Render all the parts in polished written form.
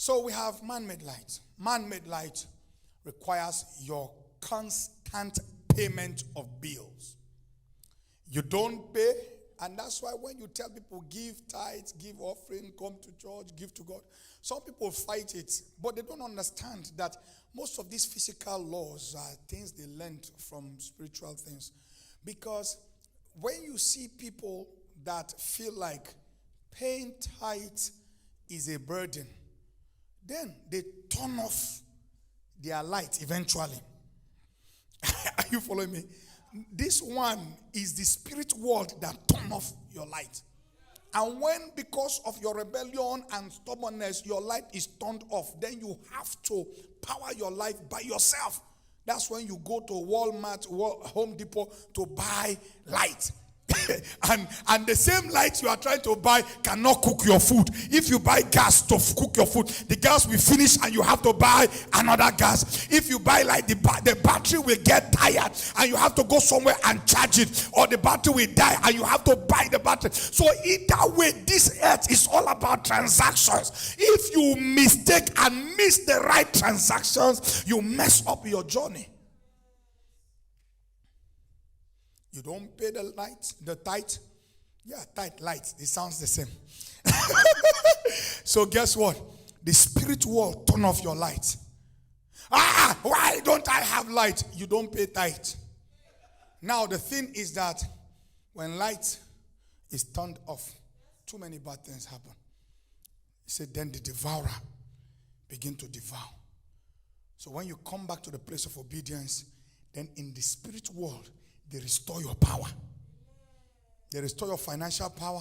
So we have man-made light. Man-made light requires your constant payment of bills. You don't pay, and that's why when you tell people give tithes, give offering, come to church, give to God, some people fight it, but they don't understand that most of these physical laws are things they learned from spiritual things. Because when you see people that feel like paying tithes is a burden, then they turn off their light eventually. Are you following me? This one is the spirit world that turn off your light. And when, because of your rebellion and stubbornness, your light is turned off, then you have to power your life by yourself. That's when you go to Walmart, Home Depot to buy light. and the same light you are trying to buy cannot cook your food. If you buy gas to cook your food, the gas will finish and you have to buy another gas. If you buy light, the battery will get tired and you have to go somewhere and charge it, or the battery will die and you have to buy the battery. So either way, this earth is all about transactions. If you mistake and miss the right transactions, you mess up your journey. You don't pay the tithe. Yeah, tithe, light. It sounds the same. So guess what? The spirit world turn off your light. Why don't I have light? You don't pay tithe. Now the thing is that when light is turned off, too many bad things happen. He said, then the devourer begin to devour. So when you come back to the place of obedience, then in the spirit world, they restore your power. They restore your financial power.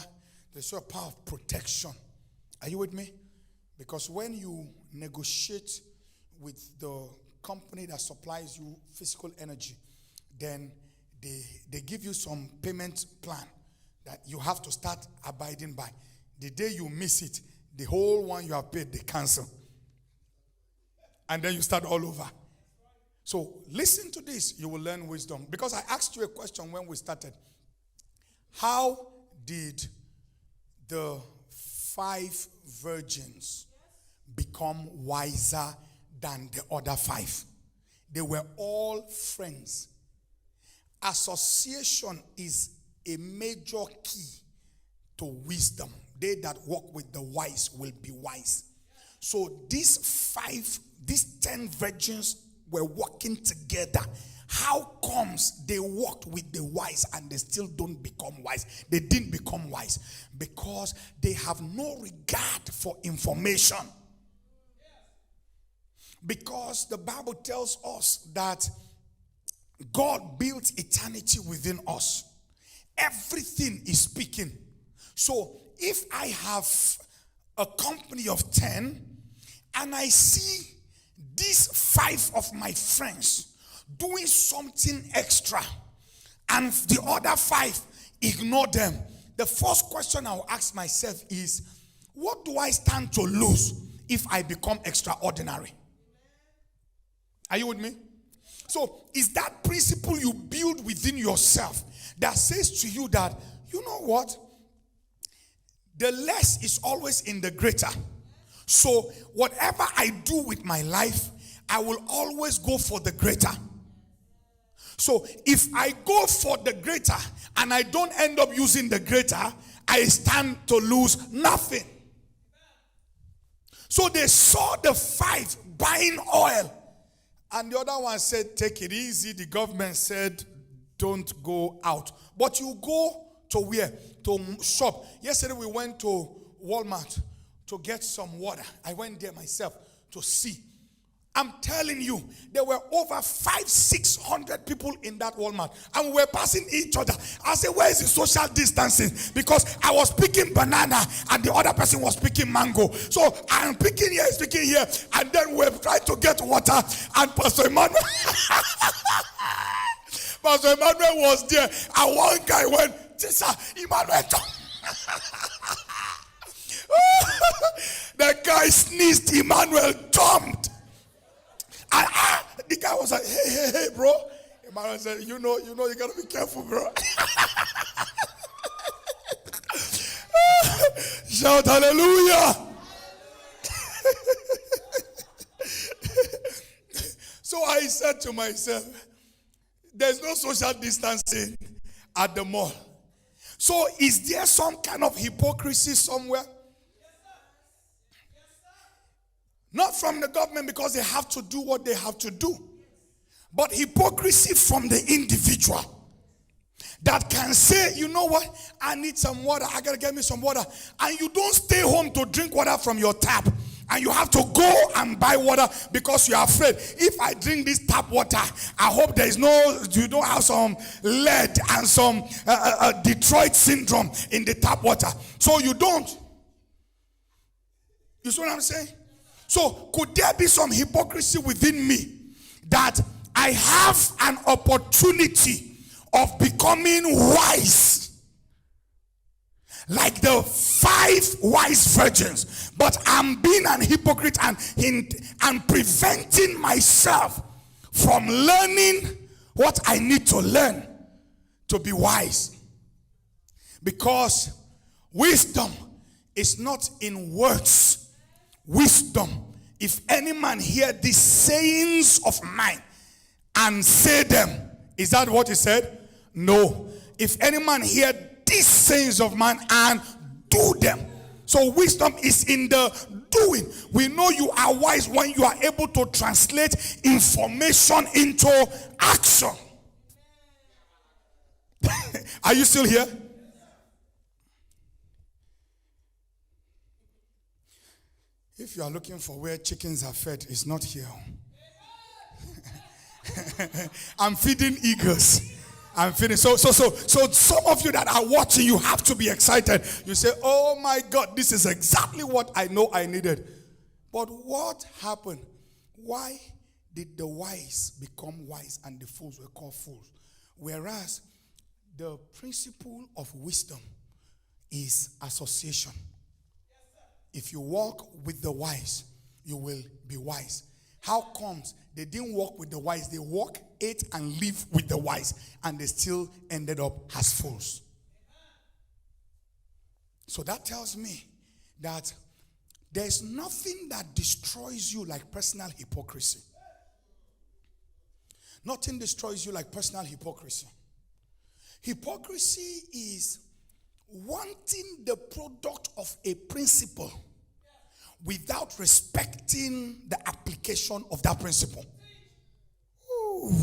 They restore your power of protection. Are you with me? Because when you negotiate with the company that supplies you physical energy, then they give you some payment plan that you have to start abiding by. The day you miss it, the whole one you have paid, they cancel. And then you start all over. So listen to this, you will learn wisdom. Because I asked you a question when we started. How did the 5 virgins become wiser than the other 5? They were all friends. Association is a major key to wisdom. They that walk with the wise will be wise. So these 10 virgins were working together. How comes they walked with the wise and they still don't become wise? They didn't become wise because they have no regard for information. Because the Bible tells us that God built eternity within us. Everything is speaking. So if I have a company of 10 and I see these 5 of my friends doing something extra and the other 5 ignore them, the first question I'll ask myself is, what do I stand to lose if I become extraordinary? Are you with me? So is that principle you build within yourself that says to you that, you know what? The less is always in the greater. So whatever I do with my life, I will always go for the greater. So if I go for the greater and I don't end up using the greater, I stand to lose nothing. So they saw the 5 buying oil. And the other one said, take it easy. The government said, don't go out. But you go to where? To shop. Yesterday we went to Walmart to get some water. I went there myself to see. I'm telling you, there were over 500-600 people in that Walmart. And we were passing each other. I said, where is the social distancing? Because I was picking banana and the other person was picking mango. So I'm picking here, speaking here. And then we're trying to get water. And Pastor Emmanuel was there. And one guy went, Sir, Emmanuel. The guy sneezed. Emmanuel jumped. And the guy was like, hey, bro. Emmanuel said, you know, you gotta be careful, bro. Shout hallelujah. I said to myself, there's no social distancing at the mall. So is there some kind of hypocrisy somewhere? Not from the government, because they have to do what they have to do. But hypocrisy from the individual that can say, you know what, I need some water, I gotta get me some water. And you don't stay home to drink water from your tap. And you have to go and buy water because you are afraid. If I drink this tap water, I hope you don't have some lead and some Detroit syndrome in the tap water. So you don't. You see what I'm saying? So could there be some hypocrisy within me that I have an opportunity of becoming wise, like the 5 wise virgins, but I'm being an hypocrite and preventing myself from learning what I need to learn to be wise? Because wisdom is not in words. Wisdom, if any man hear these sayings of mine and say them, is that what he said? No. If any man hear these sayings of mine and do them. So wisdom is in the doing. We know you are wise when you are able to translate information into action. Are you still here? If you are looking for where chickens are fed, it's not here. I'm feeding eagles. I'm feeding. So some of you that are watching, you have to be excited. You say, oh my God, this is exactly what I know I needed. But what happened? Why did the wise become wise and the fools were called fools? Whereas the principle of wisdom is association. If you walk with the wise, you will be wise. How comes they didn't walk with the wise? They walk, ate, and live with the wise, and they still ended up as fools. So that tells me that there's nothing that destroys you like personal hypocrisy. Nothing destroys you like personal hypocrisy. Hypocrisy is wanting the product of a principle without respecting the application of that principle. Ooh.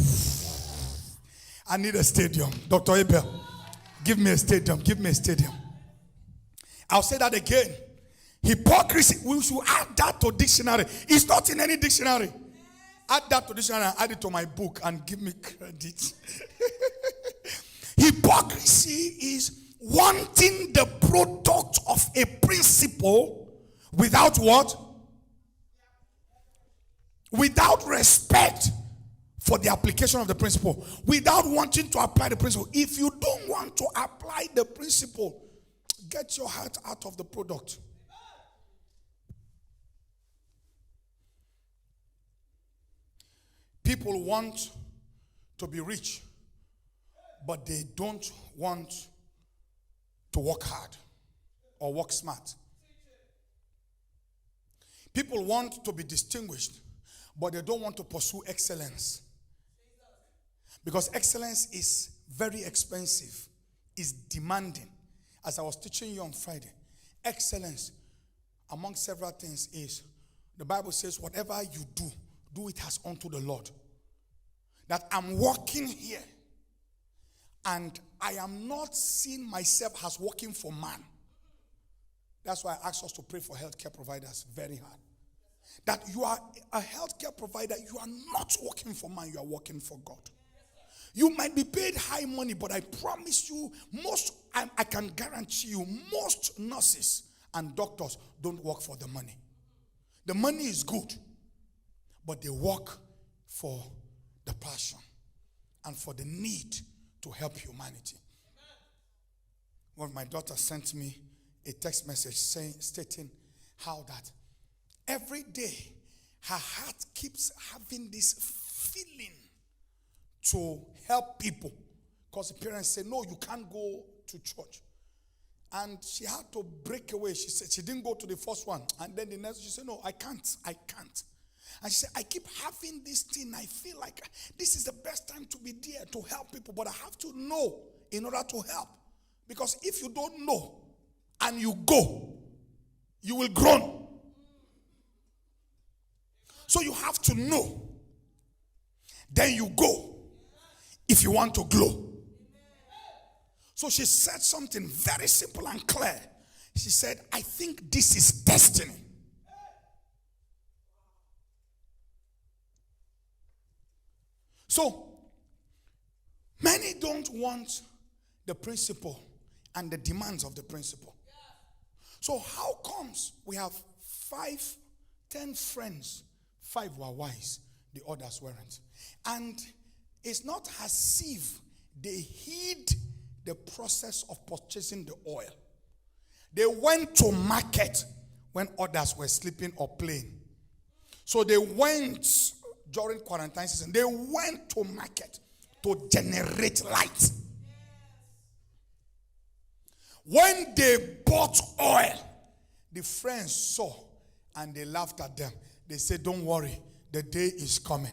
I need a stadium. Dr. Abel, give me a stadium. Give me a stadium. I'll say that again. Hypocrisy, we should add that to dictionary. It's not in any dictionary. Add that to dictionary and add it to my book and give me credit. Hypocrisy is wanting the product of a principle without what? Without respect for the application of the principle. Without wanting to apply the principle. If you don't want to apply the principle, get your heart out of the product. People want to be rich, but they don't want to work hard or work smart. People want to be distinguished, but they don't want to pursue excellence. Because excellence is very expensive, is demanding. As I was teaching you on Friday, excellence, among several things, is the Bible says, whatever you do, do it as unto the Lord. That I'm working here, and I am not seeing myself as working for man. That's why I asked us to pray for healthcare providers very hard. That you are a healthcare provider, you are not working for man, you are working for God. You might be paid high money, but I promise you, I can guarantee you, most nurses and doctors don't work for the money. The money is good, but they work for the passion and for the need to help humanity. Well, my daughter sent me a text message stating how that every day her heart keeps having this feeling to help people, because the parents say, no, you can't go to church. And she had to break away. She said she didn't go to the first one, and then the next she said, no, I can't. And she said, I keep having this thing. I feel like this is the best time to be there to help people. But I have to know in order to help. Because if you don't know and you go, you will groan. So you have to know. Then you go if you want to glow. So she said something very simple and clear. She said, I think this is destiny. So, many don't want the principle and the demands of the principle. So how comes we have 10 friends, 5 were wise, the others weren't. And it's not as if they hid the process of purchasing the oil. They went to market when others were sleeping or playing. So they went during quarantine season. They went to market to generate light. When they bought oil, the friends saw and they laughed at them. They said, don't worry, the day is coming.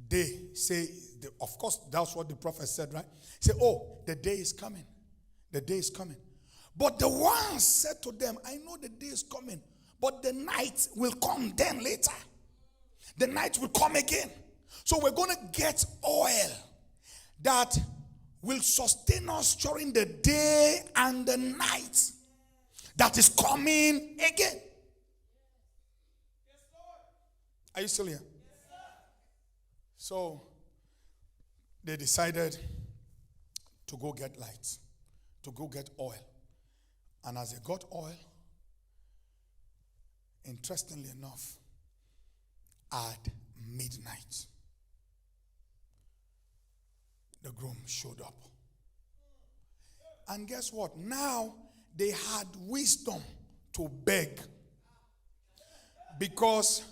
They say, of course, that's what the prophet said, right? Say, oh, the day is coming. The day is coming. But the ones said to them, I know the day is coming, but the night will come then later. The night will come again. So we're going to get oil that will sustain us during the day and the night that is coming again. Are you still here? So they decided to go get light, to go get oil. And as they got oil, interestingly enough, at midnight, the groom showed up. And guess what? Now they had wisdom to beg. Because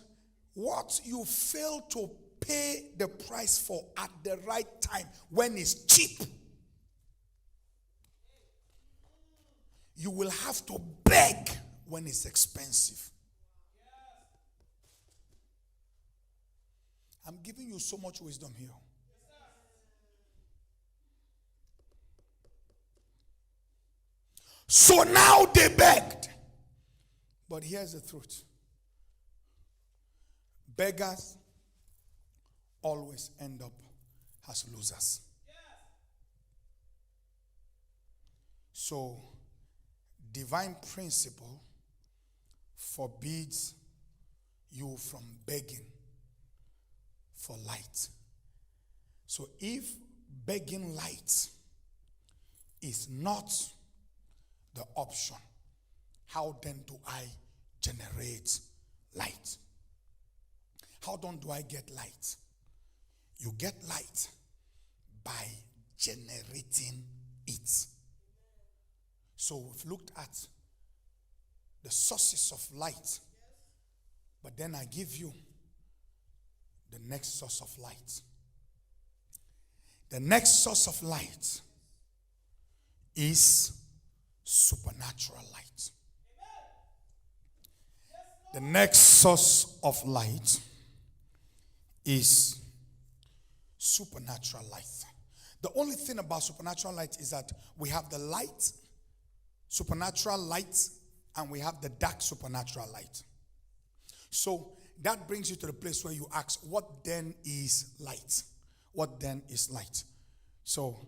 what you fail to pay the price for at the right time when it's cheap, you will have to beg when it's expensive. I'm giving you so much wisdom here. So now they begged. But here's the truth. Beggars always end up as losers. So divine principle forbids you from begging for light. So if begging light is not the option, how then do I generate light? How then do I get light? You get light by generating it. So we've looked at the sources of light, but then I give you the next source of light. The next source of light is supernatural light. The next source of light is supernatural light. The only thing about supernatural light is that we have the light, supernatural light, and we have the dark supernatural light. So that brings you to the place where you ask, what then is light? What then is light? So